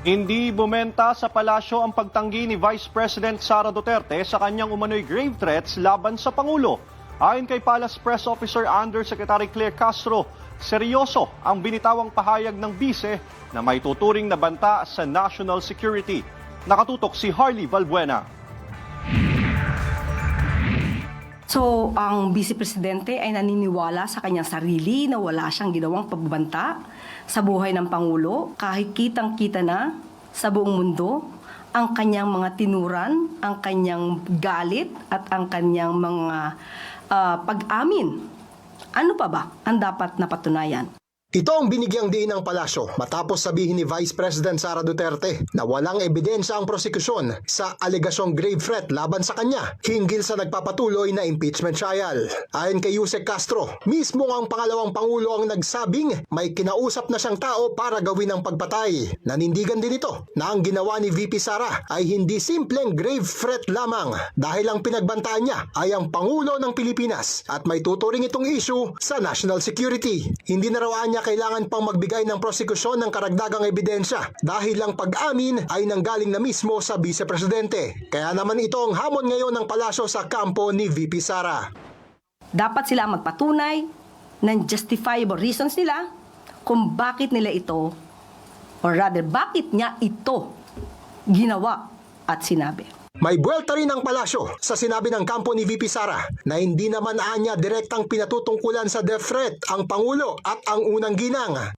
Hindi bumenta sa palasyo ang pagtanggi ni Vice President Sara Duterte sa kanyang umano'y grave threats laban sa Pangulo. Ayon kay Palace Press Officer Undersecretary Claire Castro, seryoso ang binitawang pahayag ng bise na may tuturing na banta sa national security. Nakatutok si Harley Valbuena. So, ang Vice Presidente ay naniniwala sa kanyang sarili na wala siyang ginawang pagbabanta sa buhay ng Pangulo kahit kitang-kita na sa buong mundo ang kanyang mga tinuran, ang kanyang galit at ang kanyang mga pag-amin. Ano pa ba ang dapat napatunayan? Ito ang binigyang diin ng palasyo matapos sabihin ni Vice President Sara Duterte na walang ebidensya ang prosekusyon sa alegasyong grave threat laban sa kanya hinggil sa nagpapatuloy na impeachment trial. Ayon kay Yusek Castro, mismo ang pangalawang Pangulo ang nagsabing may kinausap na siyang tao para gawin ang pagpatay. Nanindigan din ito na ang ginawa ni VP Sara ay hindi simpleng grave threat lamang dahil ang pinagbantaan niya ay ang Pangulo ng Pilipinas at may tuturing itong issue sa national security. Hindi na raw niya kailangan pang magbigay ng prosekusyon ng karagdagang ebidensya dahil ang pag-amin ay nanggaling na mismo sa Vice Presidente. Kaya naman ito ang hamon ngayon ng palasyo sa kampo ni VP Sara. Dapat sila magpatunay ng justifiable reasons nila kung bakit nila ito, or rather, bakit niya ito ginawa at sinabi. May buwelta rin ang palasyo sa sinabi ng kampo ni VP Sara na hindi naman anya direktang pinatutungkulan sa death threat ang Pangulo at ang unang ginang.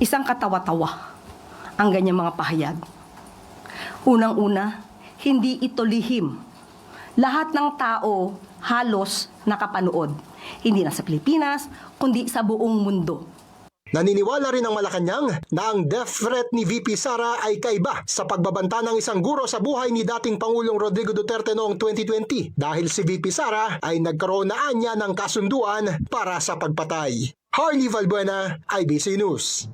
Isang katawa-tawa ang ganyang mga pahayag. Unang-una, hindi ito lihim. Lahat ng tao halos nakapanood. Hindi na sa Pilipinas, kundi sa buong mundo. Naniniwala rin ang Malacanang na ang death threat ni VP Sara ay kaiba sa pagbabanta ng isang guro sa buhay ni dating Pangulong Rodrigo Duterte noong 2020 dahil si VP Sara ay nagkaroon na anya ng kasunduan para sa pagpatay. Harley Valbuena, IBC News.